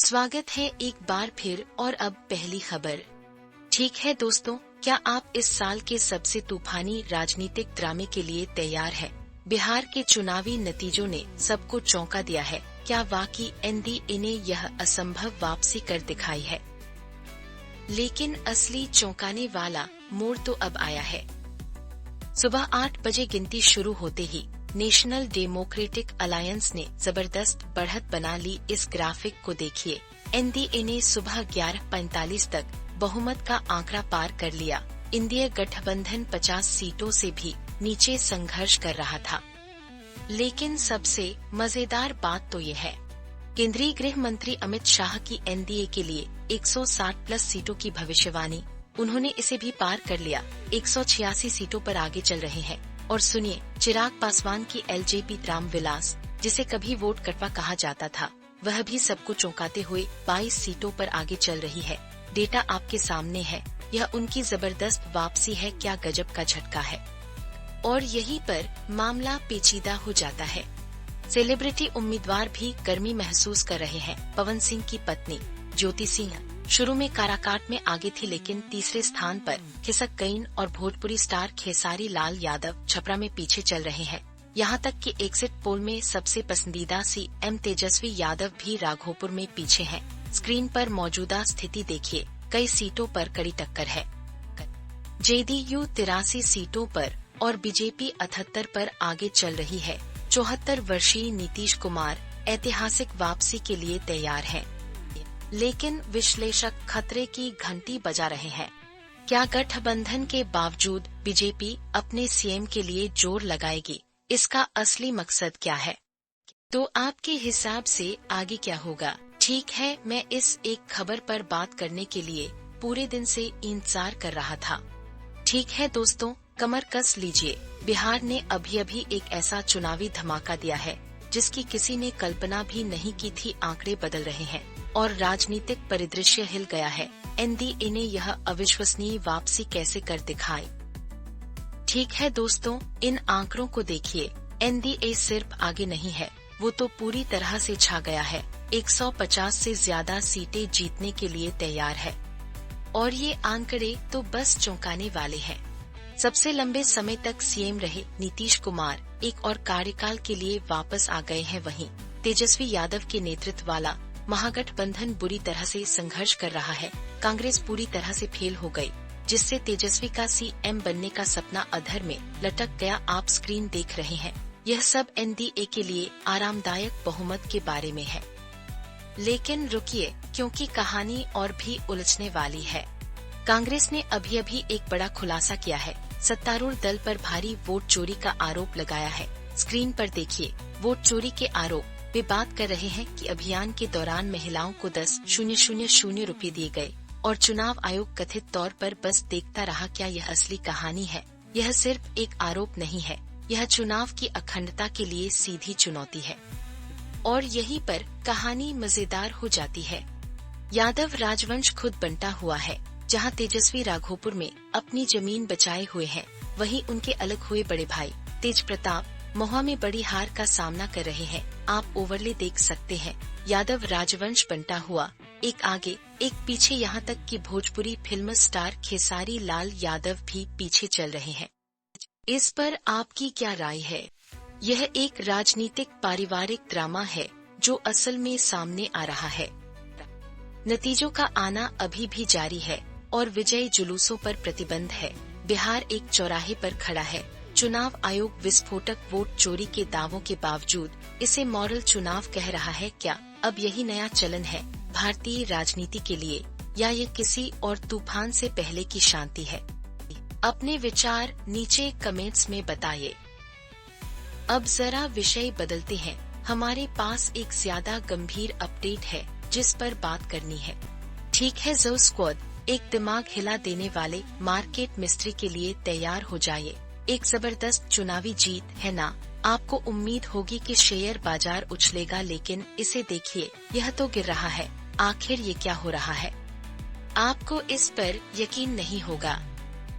स्वागत है एक बार फिर और अब पहली खबर। ठीक है दोस्तों, क्या आप इस साल के सबसे तूफानी राजनीतिक ड्रामे के लिए तैयार हैं? बिहार के चुनावी नतीजों ने सबको चौंका दिया है। क्या वाकई एनडीए ने यह असंभव वापसी कर दिखाई है? लेकिन असली चौंकाने वाला मोड़ तो अब आया है। सुबह 8 बजे गिनती शुरू होते ही नेशनल डेमोक्रेटिक अलायंस ने जबरदस्त बढ़त बना ली। इस ग्राफिक को देखिए। एनडीए ने सुबह 11:45 तक बहुमत का आंकड़ा पार कर लिया। इंडिया गठबंधन 50 सीटों से भी नीचे संघर्ष कर रहा था। लेकिन सबसे मजेदार बात तो ये है, केंद्रीय गृह मंत्री अमित शाह की एनडीए के लिए 160 प्लस सीटों की भविष्यवाणी, उन्होंने इसे भी पार कर लिया। 186 सीटों पर आगे चल रहे हैं। और सुनिए, चिराग पासवान की एलजेपी रामविलास, जिसे कभी वोट कटवा कहा जाता था, वह भी सबको चौंकाते हुए 22 सीटों पर आगे चल रही है। डेटा आपके सामने है। यह उनकी जबरदस्त वापसी है। क्या गजब का झटका है। और यहीं पर मामला पेचीदा हो जाता है। सेलिब्रिटी उम्मीदवार भी गर्मी महसूस कर रहे हैं। पवन सिंह की पत्नी ज्योति सिंह शुरू में काराकाट में आगे थी, लेकिन तीसरे स्थान पर खिसक गईं और भोजपुरी स्टार खेसारी लाल यादव छपरा में पीछे चल रहे हैं। यहां तक कि एग्जिट पोल में सबसे पसंदीदा सीएम तेजस्वी यादव भी राघोपुर में पीछे हैं। स्क्रीन पर मौजूदा स्थिति देखिए। कई सीटों पर कड़ी टक्कर है। जेडीयू 83 सीटों पर और बीजेपी 78 पर आगे चल रही है। 74 वर्षीय नीतीश कुमार ऐतिहासिक वापसी के लिए तैयार हैं। लेकिन विश्लेषक खतरे की घंटी बजा रहे हैं। क्या गठबंधन के बावजूद बीजेपी अपने सीएम के लिए जोर लगाएगी? इसका असली मकसद क्या है? तो आपके हिसाब से आगे क्या होगा? ठीक है, मैं इस एक खबर पर बात करने के लिए पूरे दिन से इंतजार कर रहा था। ठीक है दोस्तों, कमर कस लीजिए। बिहार ने अभी एक ऐसा चुनावी धमाका दिया है जिसकी किसी ने कल्पना भी नहीं की थी। आंकड़े बदल रहे हैं और राजनीतिक परिदृश्य हिल गया है। एनडीए ने यह अविश्वसनीय वापसी कैसे कर दिखाई? ठीक है दोस्तों, इन आंकड़ों को देखिए। एनडीए सिर्फ आगे नहीं है, वो तो पूरी तरह से छा गया है। 150 से ज्यादा सीटें जीतने के लिए तैयार है। और ये आंकड़े तो बस चौंकाने वाले हैं। सबसे लंबे समय तक सीएम रहे नीतीश कुमार एक और कार्यकाल के लिए वापस आ गए हैं। वहीं तेजस्वी यादव के नेतृत्व वाला महागठबंधन बुरी तरह से संघर्ष कर रहा है। कांग्रेस पूरी तरह से फेल हो गई, जिससे तेजस्वी का सीएम बनने का सपना अधर में लटक गया। आप स्क्रीन देख रहे हैं। यह सब एनडीए के लिए आरामदायक बहुमत के बारे में है। लेकिन रुकिए, क्योंकि कहानी और भी उलझने वाली है। कांग्रेस ने अभी एक बड़ा खुलासा किया है। सत्तारूढ़ दल पर भारी वोट चोरी का आरोप लगाया है। स्क्रीन पर देखिए, वोट चोरी के आरोप। वे बात कर रहे हैं कि अभियान के दौरान महिलाओं को 10,000 रुपए दिए गए और चुनाव आयोग कथित तौर पर बस देखता रहा। क्या यह असली कहानी है? यह सिर्फ एक आरोप नहीं है, यह चुनाव की अखंडता के लिए सीधी चुनौती है। और यहीं पर कहानी मजेदार हो जाती है। यादव राजवंश खुद बंटा हुआ है। जहां तेजस्वी राघोपुर में अपनी जमीन बचाए हुए हैं, वहीं उनके अलग हुए बड़े भाई तेज प्रताप महुआ में बड़ी हार का सामना कर रहे हैं। आप ओवरले देख सकते हैं। यादव राजवंश बंटा हुआ, एक आगे एक पीछे, यहाँ तक कि भोजपुरी फिल्म स्टार खेसारी लाल यादव भी पीछे चल रहे हैं। इस पर आपकी क्या राय है? यह एक राजनीतिक पारिवारिक ड्रामा है जो असल में सामने आ रहा है। नतीजों का आना अभी भी जारी है और विजयी जुलूसों पर प्रतिबंध है। बिहार एक चौराहे पर खड़ा है। चुनाव आयोग विस्फोटक वोट चोरी के दावों के बावजूद इसे मॉडल चुनाव कह रहा है। क्या अब यही नया चलन है भारतीय राजनीति के लिए, या ये किसी और तूफान से पहले की शांति है? अपने विचार नीचे कमेंट्स में बताइए। अब जरा विषय बदलते हैं। हमारे पास एक ज्यादा गंभीर अपडेट है जिस पर बात करनी है। ठीक है, जो स्क्वाड एक दिमाग हिला देने वाले मार्केट मिस्ट्री के लिए तैयार हो जाइए। एक जबरदस्त चुनावी जीत है ना? आपको उम्मीद होगी कि शेयर बाजार उछलेगा, लेकिन इसे देखिए, यह तो गिर रहा है। आखिर ये क्या हो रहा है? आपको इस पर यकीन नहीं होगा।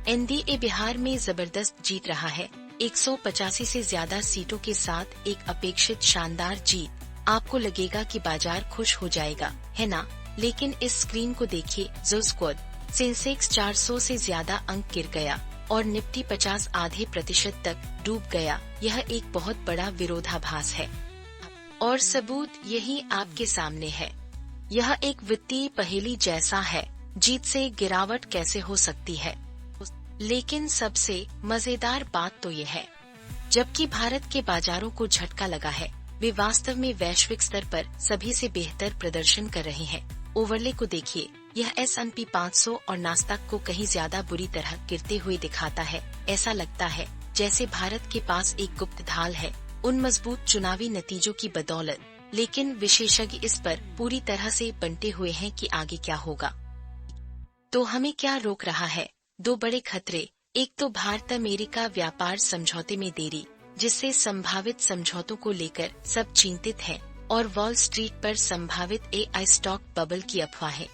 एनडीए बिहार में जबरदस्त जीत रहा है। 185 से ज्यादा सीटों के साथ एक अपेक्षित शानदार जीत। आपको लगेगा कि बाजार खुश हो जाएगा, है ना? लेकिन इस स्क्रीन को देखिए, जो स्क्वाड सेंसेक्स 400 से ज्यादा अंक गिर गया और निफ्टी 50 आधे प्रतिशत तक डूब गया। यह एक बहुत बड़ा विरोधाभास है और सबूत यही आपके सामने है। यह एक वित्तीय पहेली जैसा है, जीत से गिरावट कैसे हो सकती है? लेकिन सबसे मजेदार बात तो ये है, जबकि भारत के बाजारों को झटका लगा है, वे वास्तव में वैश्विक स्तर पर सभी से बेहतर प्रदर्शन कर रहे हैं। ओवरले को देखिए, यह S&P 500 और नास्डैक को कहीं ज्यादा बुरी तरह गिरते हुए दिखाता है। ऐसा लगता है जैसे भारत के पास एक गुप्त ढाल है, उन मजबूत चुनावी नतीजों की बदौलत। लेकिन विशेषज्ञ इस पर पूरी तरह से बंटे हुए हैं कि आगे क्या होगा। तो हमें क्या रोक रहा है? दो बड़े खतरे। एक तो भारत अमेरिका व्यापार समझौते में देरी, जिससे संभावित समझौतों को लेकर सब चिंतित हैं, और वॉल स्ट्रीट पर संभावित AI स्टॉक बबल की अफवाहें।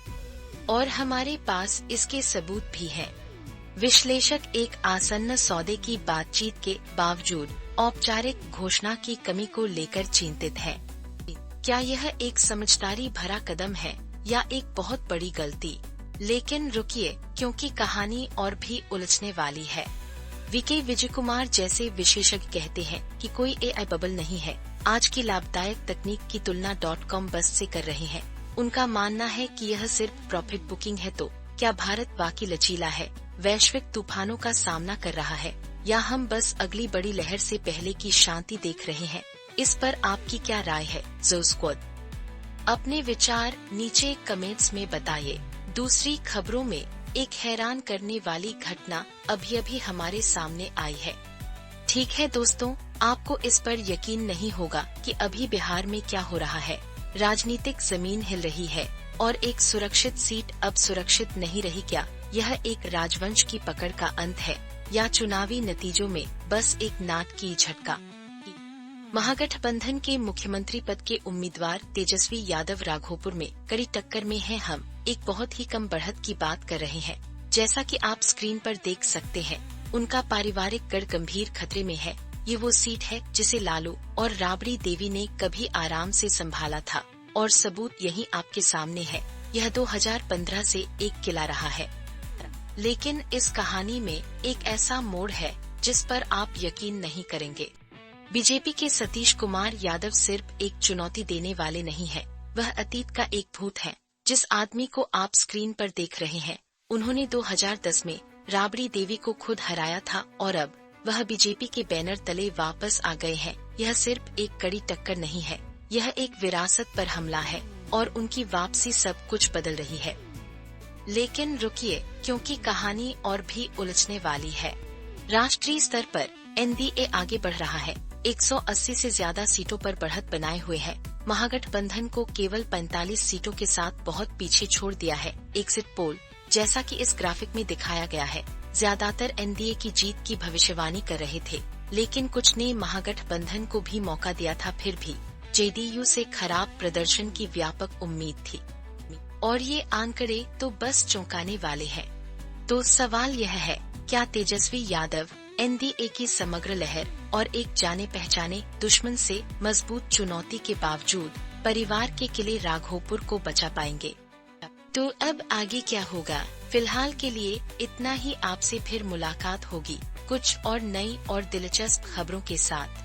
और हमारे पास इसके सबूत भी हैं। विश्लेषक एक आसन्न सौदे की बातचीत के बावजूद औपचारिक घोषणा की कमी को लेकर चिंतित है। क्या यह एक समझदारी भरा कदम है या एक बहुत बड़ी गलती? लेकिन रुकिए, क्योंकि कहानी और भी उलझने वाली है। वीके विजय कुमार जैसे विशेषज्ञ कहते हैं कि कोई AI बबल नहीं है। आज की लाभदायक तकनीक की तुलना .com बस से कर रहे हैं। उनका मानना है कि यह सिर्फ प्रॉफिट बुकिंग है। तो क्या भारत वाकई लचीला है, वैश्विक तूफानों का सामना कर रहा है, या हम बस अगली बड़ी लहर से पहले की शांति देख रहे हैं? इस पर आपकी क्या राय है? जो स्क्वाड अपने विचार नीचे कमेंट्स में बताइए। दूसरी खबरों में एक हैरान करने वाली घटना अभी हमारे सामने आई है। ठीक है दोस्तों, आपको इस पर यकीन नहीं होगा कि अभी बिहार में क्या हो रहा है। राजनीतिक जमीन हिल रही है और एक सुरक्षित सीट अब सुरक्षित नहीं रही। क्या यह एक राजवंश की पकड़ का अंत है या चुनावी नतीजों में बस एक नाटकीय झटका? महागठबंधन के मुख्यमंत्री पद के उम्मीदवार तेजस्वी यादव राघोपुर में कड़ी टक्कर में हैं। हम एक बहुत ही कम बढ़त की बात कर रहे हैं। जैसा कि आप स्क्रीन पर देख सकते हैं, उनका पारिवारिक गढ़ गंभीर खतरे में है। ये वो सीट है जिसे लालू और राबड़ी देवी ने कभी आराम से संभाला था, और सबूत यही आपके सामने है। यह 2015 से एक किला रहा है। लेकिन इस कहानी में एक ऐसा मोड़ है जिस पर आप यकीन नहीं करेंगे। बीजेपी के सतीश कुमार यादव सिर्फ एक चुनौती देने वाले नहीं है, वह अतीत का एक भूत है। जिस आदमी को आप स्क्रीन पर देख रहे हैं, उन्होंने 2010 में राबड़ी देवी को खुद हराया था और अब वह बीजेपी के बैनर तले वापस आ गए हैं। यह सिर्फ एक कड़ी टक्कर नहीं है, यह एक विरासत पर हमला है और उनकी वापसी सब कुछ बदल रही है। लेकिन रुकिए, क्योंकि कहानी और भी उलझने वाली है। राष्ट्रीय स्तर पर NDA आगे बढ़ रहा है, 180 से ज्यादा सीटों पर बढ़त बनाए हुए है। महागठबंधन को केवल 45 सीटों के साथ बहुत पीछे छोड़ दिया है। एग्जिट पोल, जैसा कि इस ग्राफिक में दिखाया गया है, ज्यादातर NDA की जीत की भविष्यवाणी कर रहे थे, लेकिन कुछ ने महागठबंधन को भी मौका दिया था। फिर भी JDU से खराब प्रदर्शन की व्यापक उम्मीद थी, और ये आंकड़े तो बस चौंकाने वाले हैं। तो सवाल यह है, क्या तेजस्वी यादव NDA की समग्र लहर और एक जाने पहचाने दुश्मन से मजबूत चुनौती के बावजूद परिवार के किले राघोपुर को बचा पाएंगे? तो अब आगे क्या होगा? फिलहाल के लिए इतना ही। आपसे फिर मुलाकात होगी कुछ और नई और दिलचस्प खबरों के साथ।